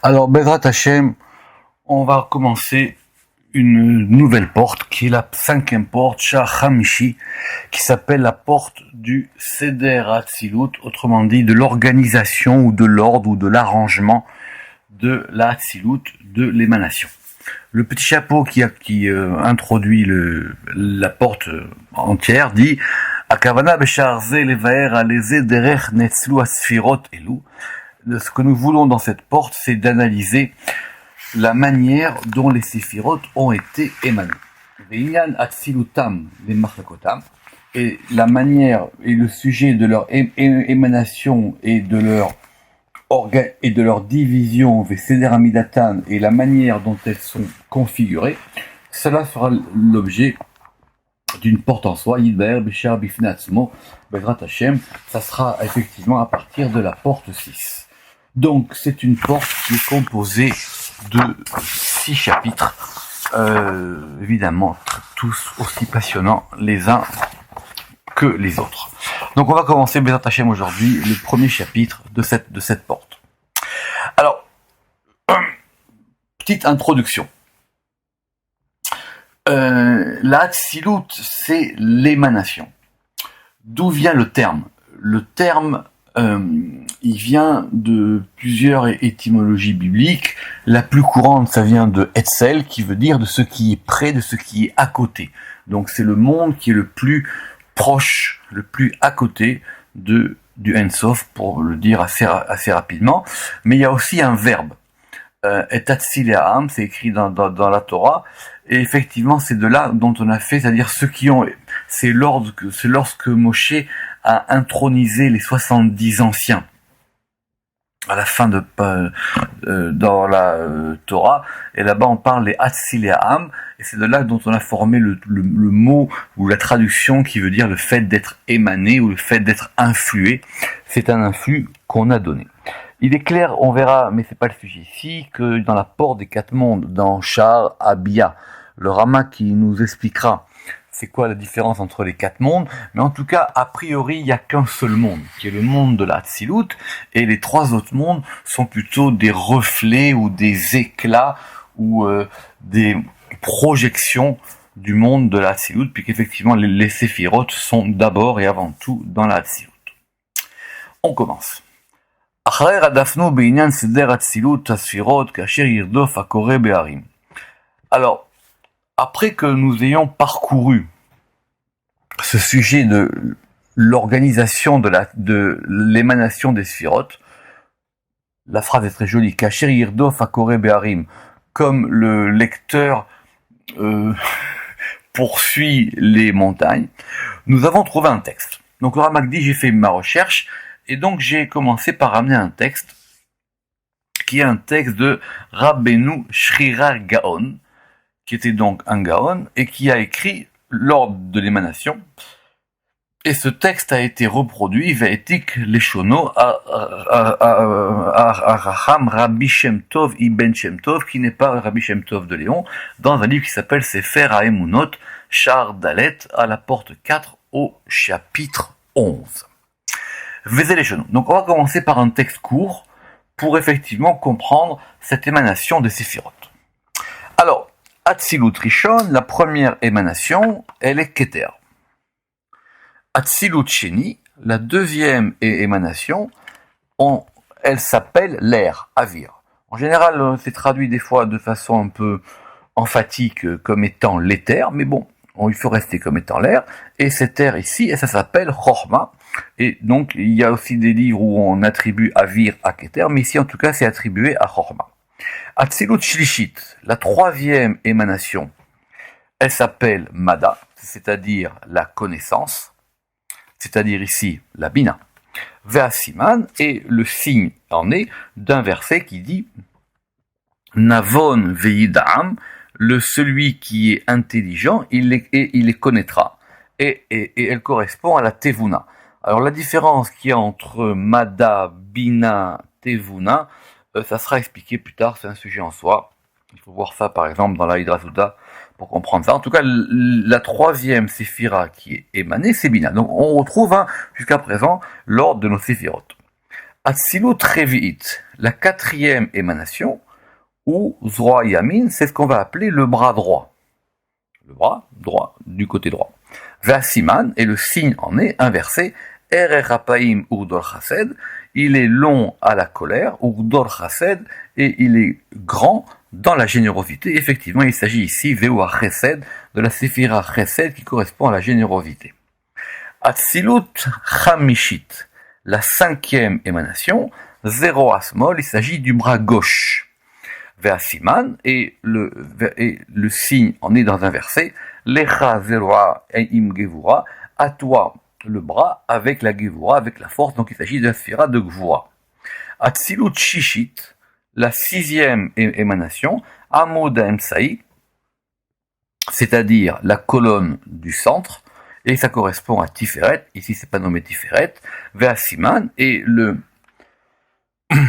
Alors, Bezrat Hashem, on va commencer une nouvelle porte, qui est la 5e porte, Shah Hamishi, qui s'appelle la porte du Seder Hatzilut, autrement dit de l'organisation ou de l'ordre ou de l'arrangement de la Hatzilut, de l'émanation. Le petit chapeau qui introduit la porte entière dit Akavana beshar ze levaer aleze derech netzlu asfirot elu. Ce que nous voulons dans cette porte, c'est d'analyser la manière dont les séphirotes ont été émanés. Veinyan atzilutam les machlakotam, et la manière et le sujet de leur émanation et de leur division vers Seder Amidatan et la manière dont elles sont configurées, cela sera l'objet d'une porte en soi, Yidber, Beshar, Bifnatzmo, Bezrat Hashem, ça sera effectivement à partir de la porte 6. Donc c'est une porte qui est composée de 6 chapitres, évidemment tous aussi passionnants les uns que les autres. Donc on va commencer Bezrat Hashem aujourd'hui, le premier chapitre de cette porte. Alors, petite introduction. La Hatzilut, c'est l'émanation. D'où vient le terme ? Le terme, il vient de plusieurs étymologies bibliques. La plus courante, ça vient de Etzel, qui veut dire de ce qui est près, de ce qui est à côté. Donc c'est le monde qui est le plus proche, le plus à côté du Ensof, pour le dire assez rapidement. Mais il y a aussi un verbe. Et Hatzileam, c'est écrit dans la Torah. Et effectivement, c'est de là dont on a fait, c'est-à-dire ceux qui ont, c'est lorsque Moshe a intronisé les 70 anciens à la fin dans la Torah, et là-bas on parle des Hatzileam, et c'est de là dont on a formé le mot ou la traduction qui veut dire le fait d'être émané ou le fait d'être influé. C'est un influx qu'on a donné. Il est clair, on verra, mais c'est pas le sujet ici, que dans la porte des 4 mondes, dans Shar Abia, le Rama qui nous expliquera c'est quoi la différence entre les 4 mondes, mais en tout cas, a priori, il n'y a qu'un seul monde, qui est le monde de la Hatzilut, et les 3 autres mondes sont plutôt des reflets ou des éclats ou des projections du monde de la Hatzilut, puisqu'effectivement, les séphirotes sont d'abord et avant tout dans la Hatzilut. On commence. Alors, après que nous ayons parcouru ce sujet de l'organisation de l'émanation des sphirotes, la phrase est très jolie, Kasher Yirdof Akore Be'arim, comme le lecteur poursuit les montagnes, nous avons trouvé un texte. Donc le Ramak dit, j'ai fait ma recherche, et donc j'ai commencé par ramener un texte, qui est un texte de Rabbeinu Shrirar Gaon, qui était donc un Gaon, et qui a écrit l'ordre de l'émanation. Et ce texte a été reproduit, Ve'etik Leshono, Raham Rabbi Shem Tov Ibn Shem Tov, qui n'est pas Rabbi Shem Tov de Léon, dans un livre qui s'appelle Sefer HaEmunot, Shar Dalet, à la porte 4, au chapitre 11. Vezé Leshono. Donc on va commencer par un texte court, pour effectivement comprendre cette émanation des séphirotes. Alors, Hatzilut Rishon, la première émanation, elle est Keter. Hatzilut Sheni, la deuxième émanation, elle s'appelle l'air, Avir. En général, c'est traduit des fois de façon un peu emphatique comme étant l'éther, mais bon, il faut rester comme étant l'air. Et cet air ici, ça s'appelle Chorma. Et donc, il y a aussi des livres où on attribue Avir à Keter, mais ici, en tout cas, c'est attribué à Chorma. Hatzilut Shlishit, la troisième émanation, elle s'appelle Mada, c'est-à-dire la connaissance, c'est-à-dire ici la Bina. Ve'asiman, et le signe en est d'un verset qui dit Navon ve'yida'am, celui qui est intelligent, il les connaîtra. Et elle correspond à la Tevuna. Alors la différence qu'il y a entre Mada, Bina, Tevuna, ça sera expliqué plus tard, c'est un sujet en soi. Il faut voir ça par exemple dans la Hydra Souda pour comprendre ça. En tout cas, la troisième séphira qui est émanée, c'est Bina. Donc on retrouve jusqu'à présent l'ordre de nos séphirotes. Atzilut Revi'it, la quatrième émanation, ou Zroa Yamin, c'est ce qu'on va appeler le bras droit. Le bras droit, du côté droit. Vasiman, et le signe en est inversé, Rapaim Urdor Chased, il est long à la colère, Urdor Chased, et il est grand dans la générosité. Effectivement, il s'agit ici, Veua Chesed, de la Séphira Chesed qui correspond à la générosité. Atzilut Chamishit, la cinquième émanation, Zero Asmol, il s'agit du bras gauche. Veasiman, et le signe en est dans un verset, Lecha Zeroa Im Gevura, à toi le bras avec la Gevura, avec la force, donc il s'agit de la sphira de Gvura. Atzilut Shishit, la sixième émanation, Amod Emsaï, c'est-à-dire la colonne du centre, et ça correspond à Tiferet, ici c'est pas nommé Tiferet, Veasiman, et le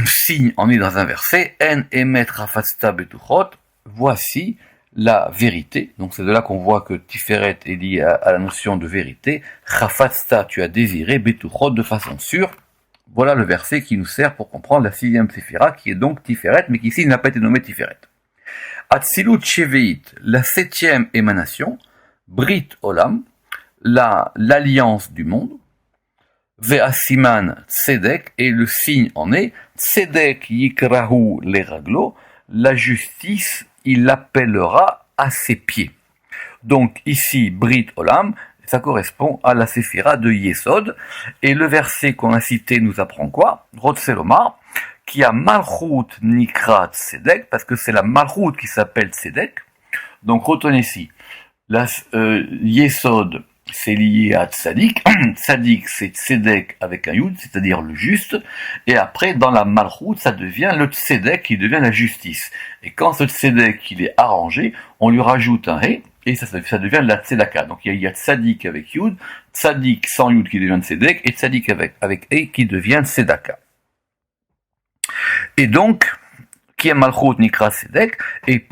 signe en est dans un verset, En emet rafatsta betuchot, voici la vérité. Donc c'est de là qu'on voit que Tiferet est lié à la notion de vérité. Rafatsta, tu as désiré, betuchot, de façon sûre. Voilà le verset qui nous sert pour comprendre la sixième séphira, qui est donc Tiferet, mais qui ici n'a pas été nommé Tiferet. Atzilut Sheveit, la septième émanation, Brit Olam, l'alliance du monde. Ve'asiman tzedek, et le signe en est tzedek yikrahu leraglo, la justice il l'appellera à ses pieds. Donc ici Brit Olam, ça correspond à la séphira de Yesod, et le verset qu'on a cité nous apprend quoi? Rotselomar, qui a Malchut Nikra Tzedek, parce que c'est la Malchut qui s'appelle Tzedek. Donc retenez ici, Yesod c'est lié à Tzadik. Tzadik, c'est Tzedek avec un Yud, c'est-à-dire le juste. Et après, dans la Malchut, ça devient le Tzedek qui devient la justice. Et quand ce Tzedek, il est arrangé, on lui rajoute un He, et ça devient la Tzedaka. Donc il y a Tzadik avec Yud, Tzadik sans Yud qui devient Tzedek, et Tzadik avec He qui devient Tzedaka. Et donc, qui est Malchut Nikra Tzedek, et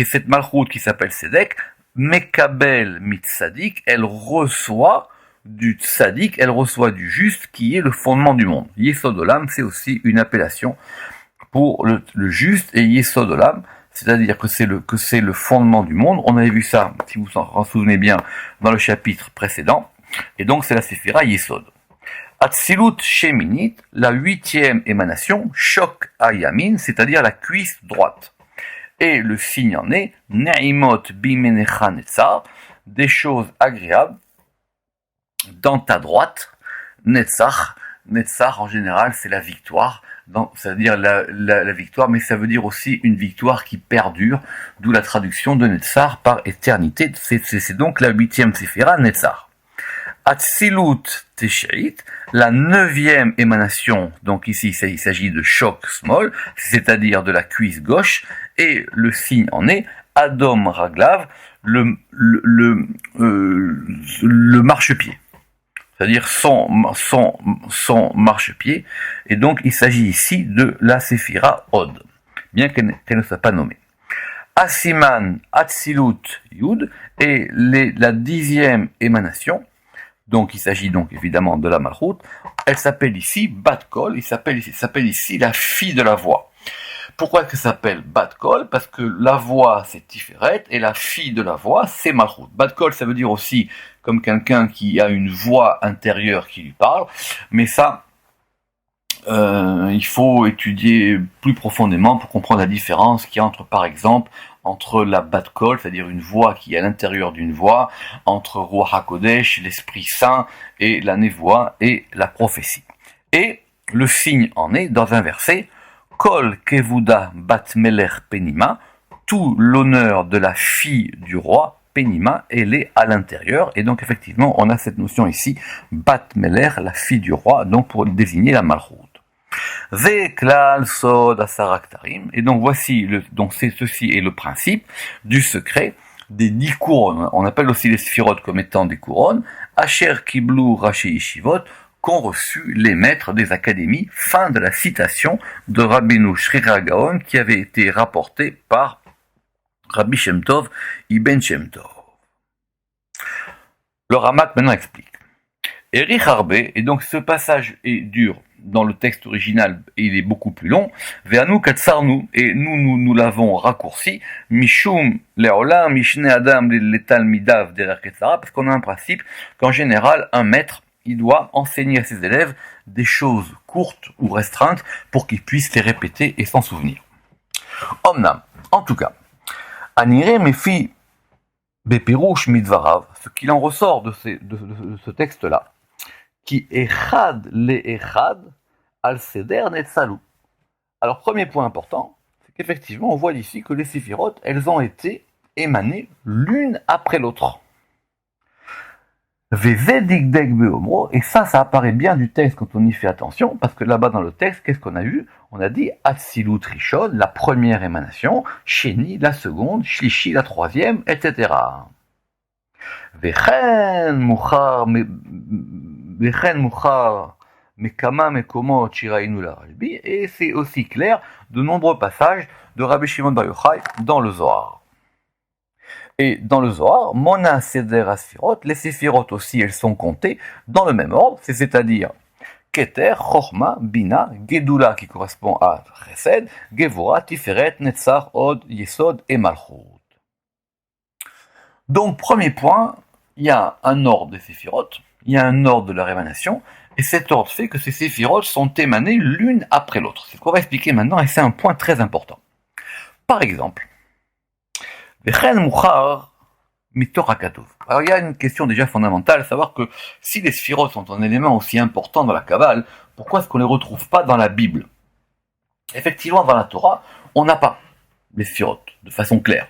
cette Malchut qui s'appelle Tzedek, Mekabel mitzadik, elle reçoit du tzadik, elle reçoit du juste qui est le fondement du monde. Yesod Olam, c'est aussi une appellation pour le juste, et Yesod Olam, c'est-à-dire que c'est le fondement du monde. On avait vu ça, si vous en souvenez bien, dans le chapitre précédent, et donc c'est la séphira Yesod. Atzilut Sheminit, la huitième émanation, Shok Ayamin, c'est-à-dire la cuisse droite. Et le signe en est Naimot bimenecha netzar, des choses agréables dans ta droite. Netzar en général c'est la victoire, c'est-à-dire la victoire, mais ça veut dire aussi une victoire qui perdure, d'où la traduction de Netzar par éternité. C'est donc la huitième séphira Netzar. Atzilut Tesheit, la neuvième émanation, donc ici il s'agit de Shok Small, c'est-à-dire de la cuisse gauche, et le signe en est Adom Raglav, le marchepied, c'est-à-dire son marchepied, et donc il s'agit ici de la séphira Od, bien qu'elle ne soit pas nommée. Asiman Atzilut Yud, et la dixième émanation, donc il s'agit donc évidemment de la Malchut, elle s'appelle ici Bat Kol, il s'appelle ici la fille de la voix. Pourquoi elle s'appelle Bat Kol? Parce que la voix c'est Tiferet et la fille de la voix c'est Malchut. Bat Kol ça veut dire aussi comme quelqu'un qui a une voix intérieure qui lui parle, mais ça il faut étudier plus profondément pour comprendre la différence qu'il y a entre, par exemple, entre la Bat Kol, c'est-à-dire une voix qui est à l'intérieur d'une voix, entre Ruach HaKodesh, l'Esprit Saint, et la Névoie et la prophétie. Et le signe en est dans un verset, Kol Kevuda Bat Melech Penima, tout l'honneur de la fille du roi, Penima, elle est à l'intérieur, et donc effectivement on a cette notion ici, Bat Melech, la fille du roi, donc pour désigner la Malchut. Veklal Sod Asaraktarim, et donc voici, ceci est le principe du secret des 10 couronnes. On appelle aussi les sphirotes comme étant des couronnes, Asher Kiblu Rashi Yeshivot, qu'ont reçu les maîtres des académies. Fin de la citation de Rabbeinu Shrira Gaon qui avait été rapportée par Rabbi Shem Tov Ibn Shem Tov. Le Ramak maintenant explique. Erich Harbe, et donc ce passage dure dans le texte original, il est beaucoup plus long. Ve'anu katsarnu, et nous l'avons raccourci. Mishum le'olam, mishne adam le'talmidav derer ketzara, parce qu'on a un principe qu'en général, un maître, il doit enseigner à ses élèves des choses courtes ou restreintes pour qu'ils puissent les répéter et s'en souvenir. Omnam, en tout cas, Anire mefi bepirouche midvarav, ce qu'il en ressort de ce texte-là, qui echad le-echad al seder netzalu. Alors, premier point important, c'est qu'effectivement, on voit ici que les séphirotes, elles ont été émanées l'une après l'autre. Et ça apparaît bien du texte quand on y fait attention, parce que là-bas dans le texte, qu'est-ce qu'on a eu? On a dit Atsilut Rishon, la première émanation, Sheni, la seconde, Shlishi, la troisième, etc. Vechen Muchar Mekama Mekomot Shirainu la Rashbi, et c'est aussi clair de nombreux passages de Rabbi Shimon Bar Yochai dans le Zohar. Et dans le Zohar, Mona Seder Asfirot, les Séphirot aussi, elles sont comptées dans le même ordre, c'est-à-dire Keter, Chochma, Bina, Gedula qui correspond à Chesed, Gevura, Tiferet, Netzach, Od, Yesod et Malchut. Donc, premier point, il y a un ordre des Séphirot, il y a un ordre de leur émanation, et cet ordre fait que ces Séphirot sont émanées l'une après l'autre. C'est ce qu'on va expliquer maintenant, et c'est un point très important. Par exemple, alors il y a une question déjà fondamentale, savoir que si les sphirotes sont un élément aussi important dans la Kabbale, pourquoi est-ce qu'on ne les retrouve pas dans la Bible? Effectivement, dans la Torah, on n'a pas les sphirotes de façon claire.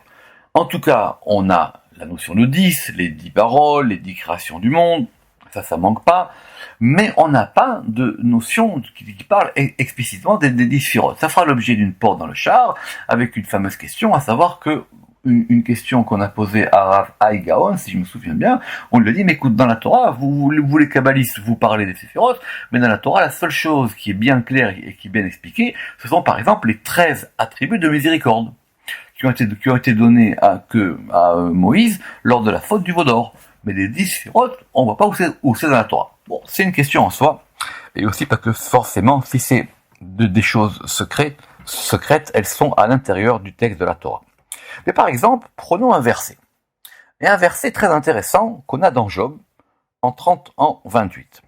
En tout cas, on a la notion de 10, les 10 paroles, les 10 créations du monde, ça manque pas, mais on n'a pas de notion qui parle explicitement des 10 sphirotes. Ça fera l'objet d'une porte dans le char, avec une fameuse question, à savoir que une question qu'on a posée à Rav Haïgaon, si je me souviens bien, on lui a dit, mais écoute, dans la Torah, vous les kabbalistes, vous parlez des séphirotes, mais dans la Torah, la seule chose qui est bien claire et qui est bien expliquée, ce sont par exemple les 13 attributs de miséricorde, qui ont été donnés à Moïse lors de la faute du veau d'or. Mais les 10 séphirotes, on voit pas où c'est dans la Torah. Bon, c'est une question en soi, et aussi parce que forcément, si c'est des choses secrètes, elles sont à l'intérieur du texte de la Torah. Mais par exemple, prenons un verset. Et un verset très intéressant qu'on a dans Job, en 28.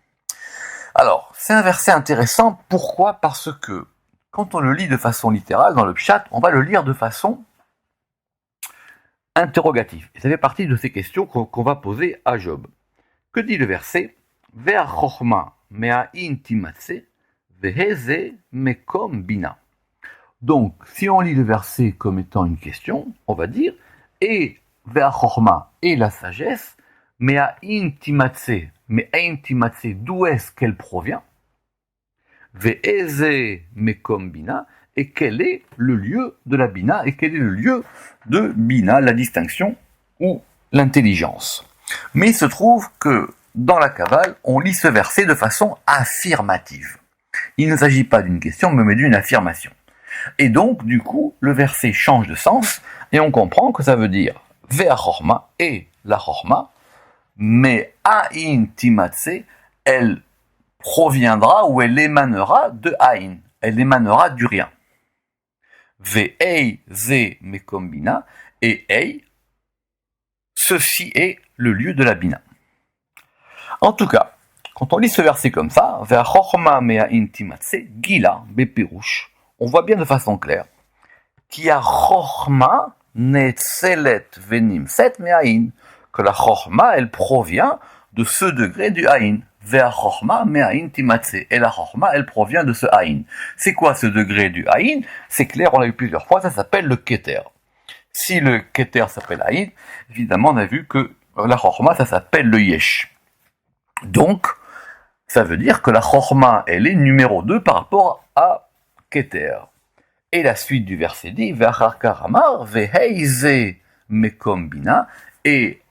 Alors, c'est un verset intéressant, pourquoi? Parce que, quand on le lit de façon littérale, dans le pshat, on va le lire de façon interrogative. Et ça fait partie de ces questions qu'on va poser à Job. Que dit le verset? Ve'ach chochma me'a'in timatse, ve'heze mekom bina. Donc, si on lit le verset comme étant une question, on va dire et ve'achorma et la sagesse, me'a'in timatse, d'où est-ce qu'elle provient? Ve'eze mekom bina, et quel est le lieu de la bina, et quel est le lieu de bina, la distinction ou l'intelligence. Mais il se trouve que dans la Kabbale, on lit ce verset de façon affirmative. Il ne s'agit pas d'une question, mais d'une affirmation. Et donc, du coup, le verset change de sens, et on comprend que ça veut dire Ve'a chorma et la chorma, mais Aïn timatse, elle proviendra ou elle émanera de Aïn, elle émanera du rien. Ve'ei ze mekom bina, et Ei, ceci est le lieu de la bina. En tout cas, quand on lit ce verset comme ça, Ve'a chorma me'aïn timatse, gila bepirouche, on voit bien de façon claire qu'il y a chorma netzelet venimset me'aïn, que la chorma, elle provient de ce degré du haïn. Ve'a chorma me'aïn timatse, et la chorma, elle provient de ce haïn. C'est quoi ce degré du haïn? C'est clair, on l'a vu plusieurs fois, ça s'appelle le keter. Si le keter s'appelle haïn, évidemment, on a vu que la chorma, ça s'appelle le yesh. Donc, ça veut dire que la chorma, elle est numéro 2 par rapport à Keter. Et la suite du verset dit Ve'achar amar ve'heize mekom bina, et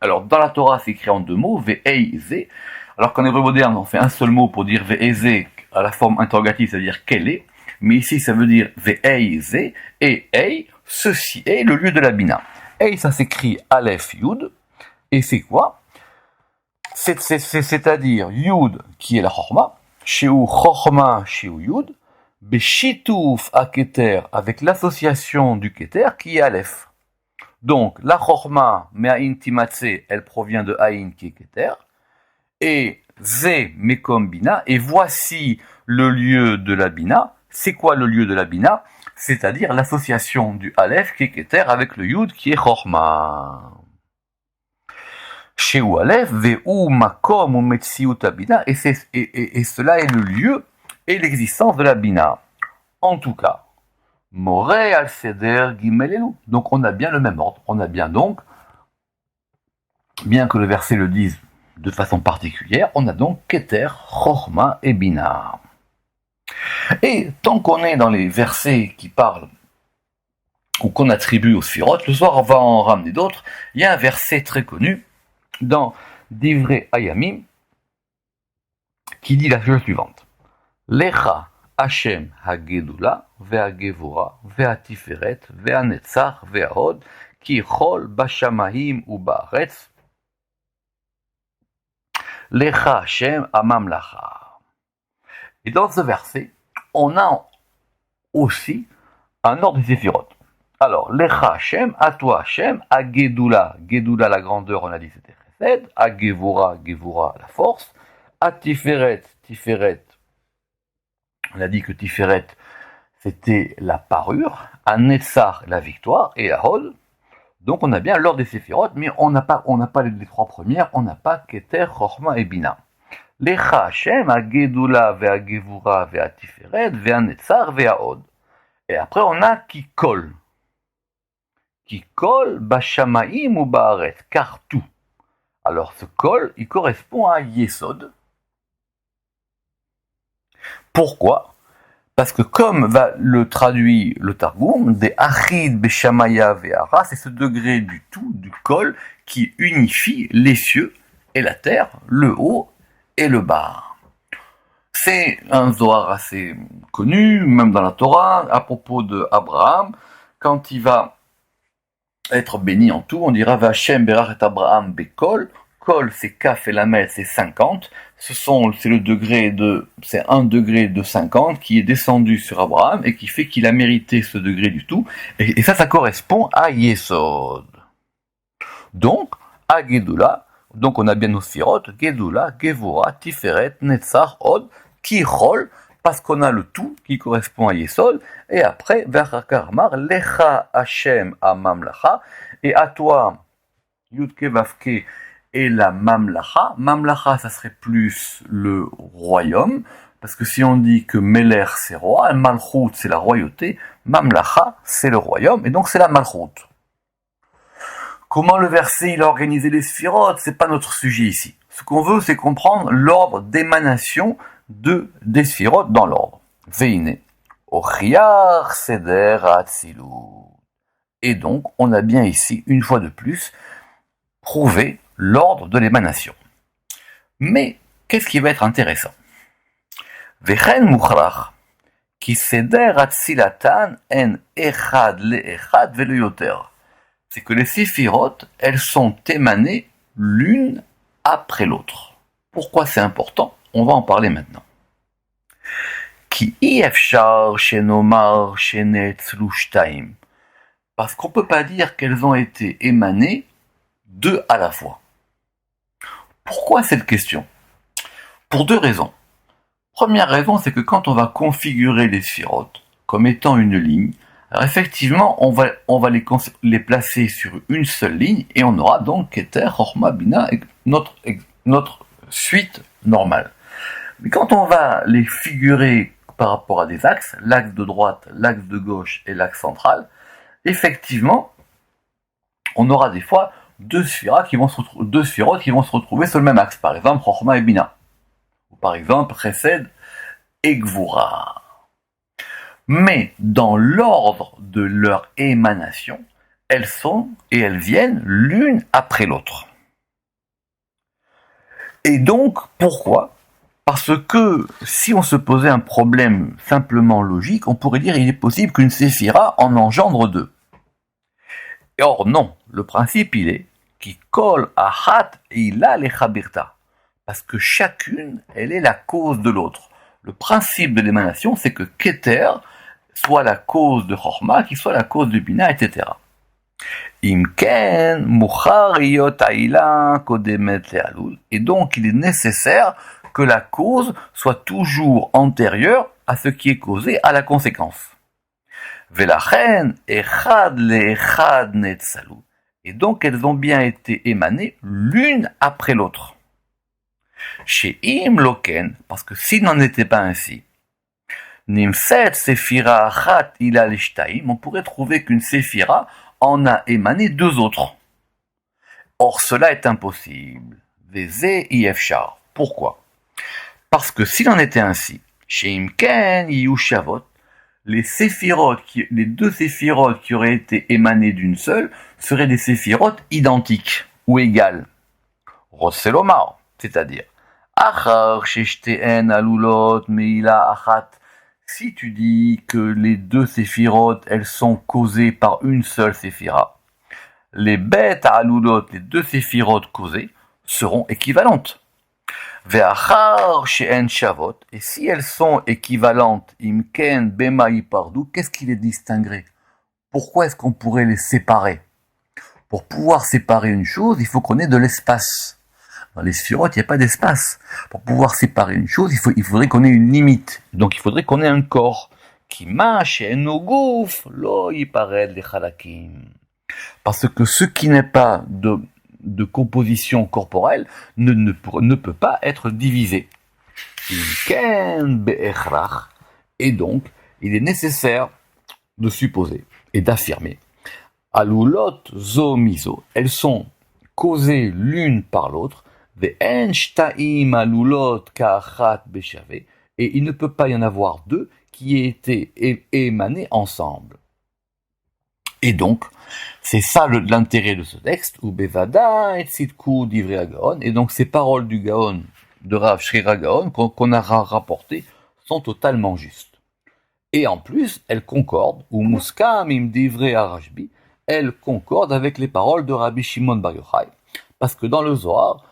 alors dans la Torah c'est écrit en 2 mots ve'heize, alors qu'en hébreu moderne on fait un seul mot pour dire ve'heize à la forme interrogative, c'est-à-dire quel est, mais ici ça veut dire ve'heize, et ei, ceci est le lieu de la bina. Ei, ça s'écrit Aleph Yud, et c'est quoi? C'est-à-dire Yud qui est la chorma, Sheu Chochma Sheu Yud, Beshitouf à Keter, avec l'association du Keter qui est Aleph. Donc, la Chochma, Me'ain Timatse, elle provient de Ain qui est Keter, et Ze Mekom Bina, et voici le lieu de la Bina. C'est quoi le lieu de la Bina? C'est-à-dire l'association du Aleph qui est Keter avec le Yud qui est Chochma. Sheu Aleph, Ve'u Makom ou Metsiut Bina, et cela est le lieu et l'existence de la Bina. En tout cas, Moré al Seder Gimel Elou. Donc on a bien le même ordre. On a bien donc, bien que le verset le dise de façon particulière, on a donc Keter, Chochma et Bina. Et tant qu'on est dans les versets qui parlent ou qu'on attribue aux Sphirot, le soir on va en ramener d'autres. Il y a un verset très connu dans Divrei Hayamim qui dit la chose suivante. Lecha Hashem hagedula ve'hagevura ve'atiferet ve'anetzach ve'ahod ki chol bashamayim u'ba'aretz Lecha Hashem amamlacha. Et dans ce verset, on a aussi un ordre des séphirot. Alors, Lecha Hashem, à toi Hashem, à Gedula, Gedula la grandeur, on a dit c'était Chesed, à Gevura, Gevura la force, à Tiferet, Tiferet, on a dit que Tiferet c'était la parure, à Netzar la victoire, et à Hod, donc on a bien l'ordre des séphirot, mais on n'a pas les trois premières, on n'a pas Keter, Chochma et Bina. Lecha Hashem, à Gedula, ve'a Gevura, ve'a Tiferet, ve'a Netzar, ve'a Hod. Et après on a qui colle Bashamaim ou Baaret, car tout. Alors ce kol, il correspond à Yesod. Pourquoi? Parce que comme va le traduit le Targum, des Achid Beshamaya Ve'ara, c'est ce degré du tout, du kol, qui unifie les cieux et la terre, le haut et le bas. C'est un Zohar assez connu, même dans la Torah, à propos de Abraham, quand il va être béni en tout, on dira Vachem Berach et Abraham Bekol. Kol, c'est Kaf et Lamed, c'est 50. C'est un degré de 50 qui est descendu sur Abraham et qui fait qu'il a mérité ce degré du tout. Et ça correspond à Yesod. Donc, à Gedula, donc on a bien nos Sphirot, Gedula, Gevura, Tiferet, Netzach, Hod, Kichol, parce qu'on a le tout qui correspond à Yesod, et après, Verchakarmar, Lecha Hashem a Mamlacha, et à toi, Yudke Vavke, et la Mamlacha. Mamlacha, ça serait plus le royaume, parce que si on dit que Meler c'est roi, Malchut c'est la royauté, Mamlacha c'est le royaume, et donc c'est la Malchut. Comment le verset il a organisé les sphirotes, c'est pas notre sujet ici. Ce qu'on veut, c'est comprendre l'ordre d'émanation des sphirotes dans l'ordre. Veine, Ochiar Seder Atzilut. Et donc, on a bien ici, une fois de plus, prouvé l'ordre de l'émanation. Mais, qu'est-ce qui va être intéressant? Vechen Mukhrach, qui Seder Atzilatan en Echad le Echad velo yoter. C'est que les séphirotes, elles sont émanées l'une après l'autre. Pourquoi c'est important? On va en parler maintenant. Ki ifshar shenomar shenetzlu shtaim. Parce qu'on ne peut pas dire qu'elles ont été émanées deux à la fois. Pourquoi cette question? Pour deux raisons. Première raison, c'est que quand on va configurer les sphirotes comme étant une ligne, alors effectivement, on va les placer sur une seule ligne et on aura donc Keter, Chochma, Bina, notre suite normale. Mais quand on va les figurer par rapport à des axes, l'axe de droite, l'axe de gauche et l'axe central, effectivement, on aura des fois deux sphirotes qui vont se retrouver sur le même axe. Par exemple, Chochma et Bina. Ou par exemple, Chesed et Gvura. Mais dans l'ordre de leur émanation, elles sont et elles viennent l'une après l'autre. Et donc, pourquoi? Parce que si on se posait un problème simplement logique, on pourrait dire qu'il est possible qu'une séphira en engendre deux. Or non, le principe il est qui colle à hat et il a les chabirta. Parce que chacune, elle est la cause de l'autre. Le principe de l'émanation, c'est que Keter soit la cause de Chorma, qui soit la cause de Bina, etc. Imken, Muchariyot Aïla, Kodemet Lealul. Et donc, il est nécessaire que la cause soit toujours antérieure à ce qui est causé à la conséquence. Velachen, Echad le-Echad Netzalu. Et donc, elles ont bien été émanées l'une après l'autre. Chez Im Loken, parce que s'il n'en était pas ainsi, Nimset Sephira Achat Ila Lishtaim, on pourrait trouver qu'une Sephira en a émané deux autres. Or, cela est impossible. Veze Ifshar. Pourquoi? Parce que s'il en était ainsi, chez Imken Yushavot, les deux séphirotes qui auraient été émanées d'une seule seraient des séphirotes identiques ou égales. Rosselomar, c'est-à-dire Achar Sheshteen Alulot Meila Achat. Si tu dis que les deux séphirotes, elles sont causées par une seule séphira, les bêtes Alulot, les deux séphirotes causées, seront équivalentes. Ve'achar she'en shavot, et si elles sont équivalentes, imken bema yipardou, qu'est-ce qui les distinguerait? Pourquoi est-ce qu'on pourrait les séparer? Pour pouvoir séparer une chose, il faut qu'on ait de l'espace. Dans les sphirotes, il n'y a pas d'espace. Pour pouvoir séparer une chose, il faudrait qu'on ait une limite. Donc il faudrait qu'on ait un corps. Parce que ce qui n'est pas de composition corporelle ne peut pas être divisé. Et donc, il est nécessaire de supposer et d'affirmer. Alulot zo miso, elles sont causées l'une par l'autre. Et il ne peut pas y en avoir deux qui aient été émanés ensemble. Et donc, c'est ça l'intérêt de ce texte, et donc ces paroles du Gaon, de Rav Shrira Gaon, qu'on a rapportées, sont totalement justes. Et en plus, elles concordent, ou Muskam im divrei Arashbi, elles concordent avec les paroles de Rabbi Shimon Bar Yochai, parce que dans le Zohar,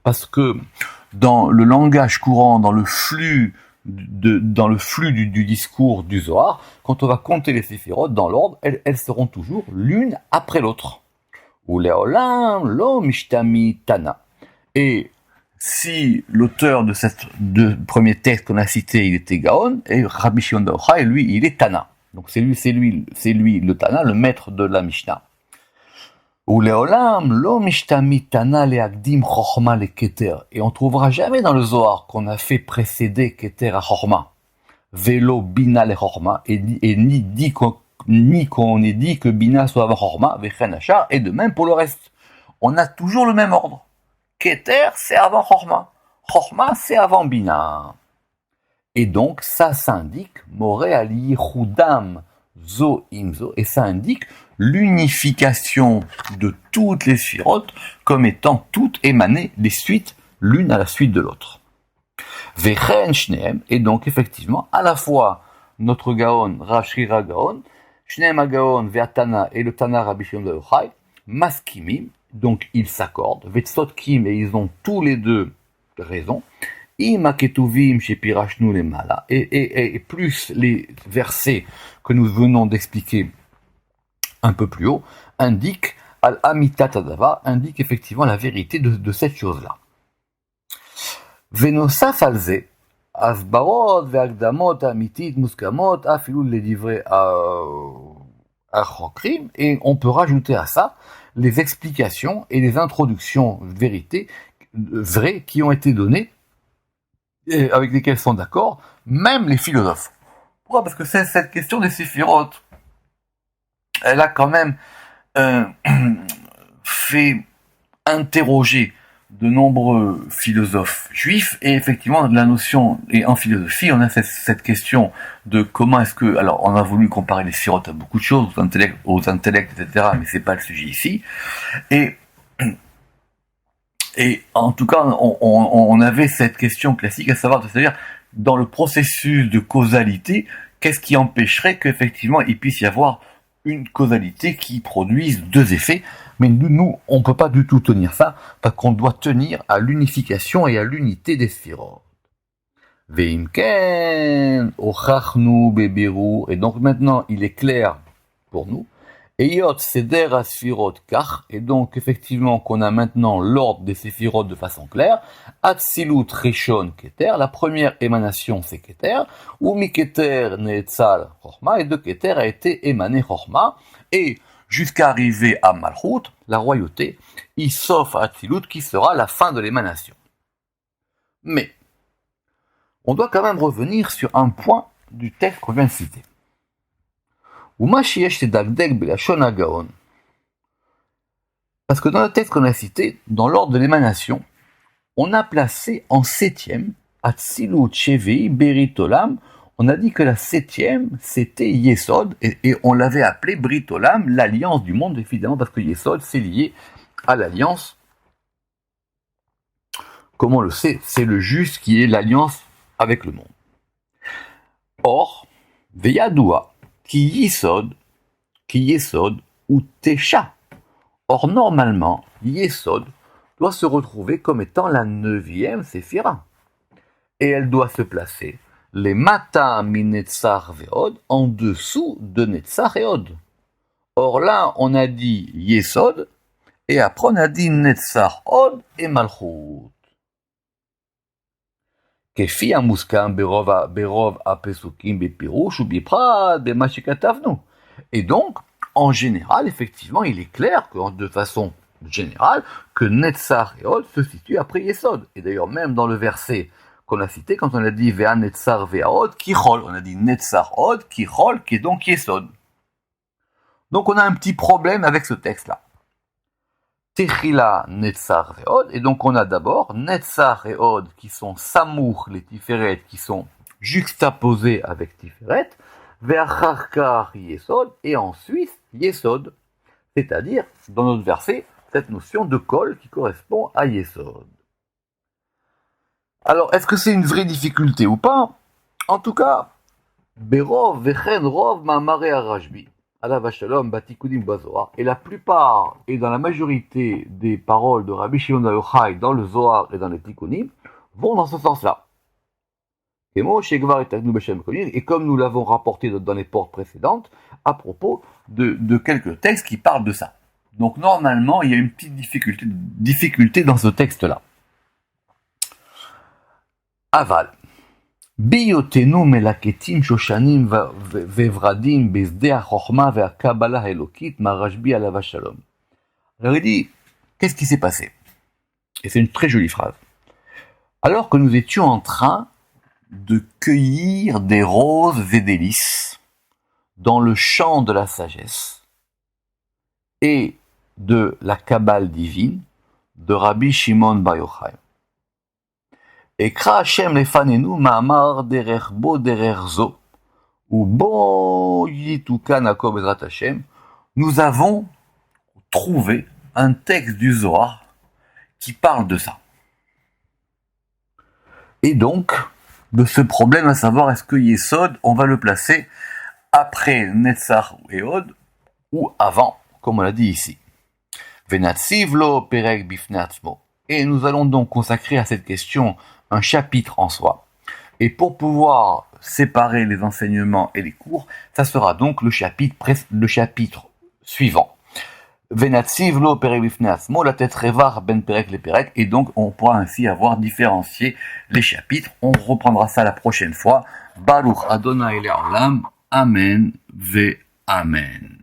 parce que dans le langage courant, dans le flux du discours du Zohar, quand on va compter les séphirotes dans l'ordre, elles seront toujours l'une après l'autre. Ou leolam lo mishtami tana. Et si l'auteur de premier texte qu'on a cité, il était Gaon, et Rabbi Shimon Bar Yochai, lui, il est Tana. Donc c'est lui le Tana, le maître de la Mishnah. Ou leolam lo mishtami Tana leagdim chochma le keter. Et on trouvera jamais dans le Zohar qu'on a fait précéder keter à chochma. Velo bina le chochma, et ni qu'on ait dit que bina soit avant chochma, vechen achar, et de même pour le reste. On a toujours le même ordre. Keter, c'est avant chochma. Chochma, c'est avant bina. Et donc, ça s'indique, Moré ali Chudam zo imzo, et ça indique l'unification de toutes les sphirotes comme étant toutes émanées des suites, l'une à la suite de l'autre. Vechen shneem, et donc effectivement, à la fois notre Gaon, Rav Shrira Gaon, Shneem HaGaon ve'atana, et le Tana Rabbi Shimon Bar Yochai, maskimim, donc ils s'accordent, ve'tzotkim, et ils ont tous les deux raison, et plus les versets que nous venons d'expliquer un peu plus haut indiquent al-amitat adava, indiquent effectivement la vérité de cette chose-là. Venosaf alze, asbarot ve'agdamot amitit muskamot afilul ledivre achokrim, et on peut rajouter à ça les explications et les introductions vérités vraies qui ont été données et avec lesquels sont d'accord, même les philosophes. Pourquoi? Parce que cette question des séphirotes, elle a quand même fait interroger de nombreux philosophes juifs, et effectivement, la notion, et en philosophie, on a cette question de comment est-ce que, alors, on a voulu comparer les séphirotes à beaucoup de choses, aux intellects, etc., mais c'est pas le sujet ici, et en tout cas, on avait cette question classique, à savoir, c'est-à-dire, dans le processus de causalité, qu'est-ce qui empêcherait qu'effectivement, il puisse y avoir une causalité qui produise deux effets, mais nous, on ne peut pas du tout tenir ça, parce qu'on doit tenir à l'unification et à l'unité des sphirotes. Veimken, ochachnu bebiru, et donc maintenant il est clair pour nous, Eyot seder asphirot kach, et donc effectivement qu'on a maintenant l'ordre des séphirotes de façon claire, Atzilut Rishon Keter, la première émanation c'est Keter, ou Miketer Neetzal Chorma, et de Keter a été émané Chorma, et jusqu'à arriver à Malchut, la royauté, sauf Atzilut qui sera la fin de l'émanation. Mais, on doit quand même revenir sur un point du texte qu'on vient de citer. Parce que dans le texte qu'on a cité, dans l'ordre de l'émanation, on a placé en septième, Atzilut Shevei Berit Olam, on a dit que la septième, c'était Yesod, et on l'avait appelé Brit Olam, l'alliance du monde, évidemment, parce que Yesod, c'est lié à l'alliance. Comme on le sait, c'est le juste qui est l'alliance avec le monde. Or, Veyadua, qui Yesod ou Tesha. Or, normalement, Yesod doit se retrouver comme étant la neuvième séphira. Et elle doit se placer, les Mata mi Netzar Veod, en dessous de Netzar et Od. Or là, on a dit Yesod, et après on a dit Netzar, Od et Malchut. כפי המוסכם ברוב הפסוקים בפירוש ובפרט במה שכתבנו. Et donc, en général, effectivement, il est clair que, de façon générale, que Netzar et Od se situent après Yesod. Et d'ailleurs, même dans le verset qu'on a cité, quand on a dit Vea Netzar Vea Od, Kichol, on a dit Netzar Od, Kichol, qui est donc Yesod. Donc on a un petit problème avec ce texte-là. Techila, Netzar et Od, et donc on a d'abord Netzar et Od qui sont Samour, les Tiferet, qui sont juxtaposés avec Tiferet, Ve'acharkar Yesod, et ensuite Yesod, c'est-à-dire, dans notre verset, cette notion de Kol qui correspond à Yesod. Alors, est-ce que c'est une vraie difficulté ou pas? En tout cas, Berov Vechen Rov Ma'amare Arashbi. Alav Shalom, Batikudim Bazohar, et la plupart, et dans la majorité des paroles de Rabbi Shimon Bar Yochai dans le Zohar et dans les Tikkunim, vont dans ce sens-là. Et comme nous l'avons rapporté dans les portes précédentes, à propos de quelques textes qui parlent de ça. Donc normalement, il y a une petite difficulté dans ce texte-là. Aval. Biotenu melaketim shoshanim vevradim bezdeh ha-chochma ve'ha-kabbalah elokit marashbi alav shalom. Alors il dit, qu'est-ce qui s'est passé? Et c'est une très jolie phrase. Alors que nous étions en train de cueillir des roses et des lys dans le champ de la sagesse et de la Kabbale divine de Rabbi Shimon Bar Yochai. Ekra Hashem lefanenu ma'amar derer bo derer zo, ou bo yitukan akom bezrat Hashem, nous avons trouvé un texte du Zohar qui parle de ça. Et donc, de ce problème à savoir est-ce que Yesod, on va le placer après Netzar et Od, ou avant, comme on l'a dit ici. Venatziv lo perek bifnei atzmo. Et nous allons donc consacrer à cette question un chapitre en soi. Et pour pouvoir séparer les enseignements et les cours, ça sera donc le chapitre suivant. Venatziv lo perek bifnei atzmo, la tête revar ben perek le perek, et donc on pourra ainsi avoir différencié les chapitres. On reprendra ça la prochaine fois. Baruch Adonai le'olam, Amen ve Amen.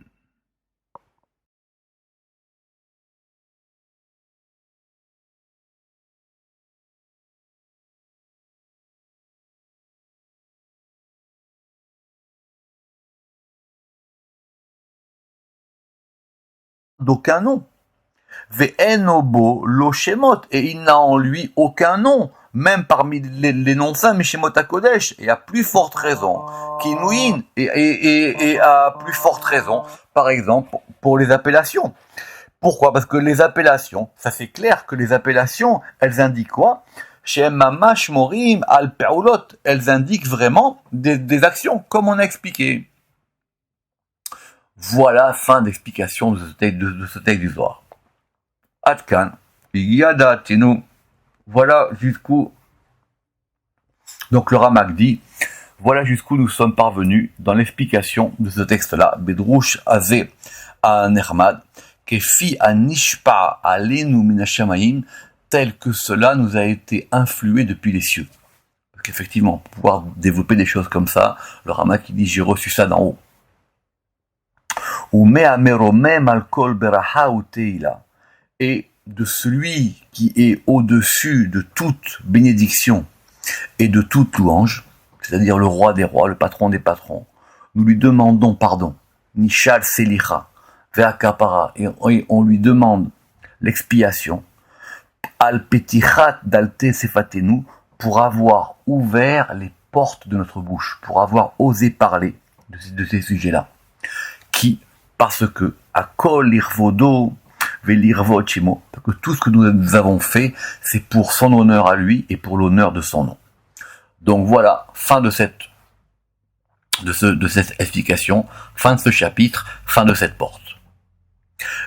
D'aucun nom. Ve'enobo lo shemot, et il n'a en lui aucun nom, même parmi les noms saints, mais Shemot HaKodesh, et à plus forte raison, Kinuin, et à plus forte raison, par exemple, pour les appellations. Pourquoi? Parce que les appellations, ça c'est clair que les appellations, elles indiquent quoi? Shem mamash morim al pe'ulot, elles indiquent vraiment des actions, comme on a expliqué. Voilà, fin d'explication de ce texte du Zohar. Atkan, Yadaatinu, voilà jusqu'où, donc le Ramak dit, voilà jusqu'où nous sommes parvenus dans l'explication de ce texte-là, Bedrouche Azé à Nermad, Kefi Anishpa Alenu Minashamaim, tel que cela nous a été influé depuis les cieux. Parce qu'effectivement, pour pouvoir développer des choses comme ça, le Ramak il dit, j'ai reçu ça d'en haut. Ou Me'ameromem Alkol Beraha Uteila, et de celui qui est au-dessus de toute bénédiction et de toute louange, c'est-à-dire le roi des rois, le patron des patrons, nous lui demandons pardon, Nishal Selicha, Ve'akapara, et on lui demande l'expiation, Al Petichat Dalte Sefatenu, pour avoir ouvert les portes de notre bouche, pour avoir osé parler de ces sujets-là, qui, parce que, Akol Irvodo, Velirvot Shemo, parce que tout ce que nous avons fait, c'est pour son honneur à lui et pour l'honneur de son nom. Donc voilà, fin de cette explication, fin de ce chapitre, fin de cette porte.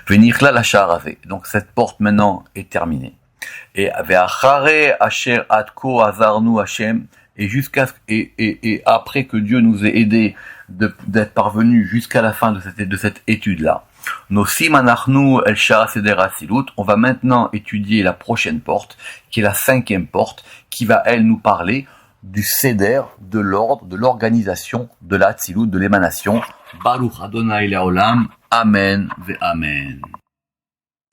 Venir là la charave. Donc cette porte maintenant est terminée. Et ve'achare asher atko azarnu Hashem, et après que Dieu nous ait aidés d'être parvenus jusqu'à la fin de cette étude-là. Nosim anachnu el shara seder asilut, on va maintenant étudier la prochaine porte, qui est la 5e porte, qui va elle nous parler du seder, de l'ordre, de l'organisation de la Hatzilut, de l'émanation. Baruch Adonai Leolam. Amen ve Amen.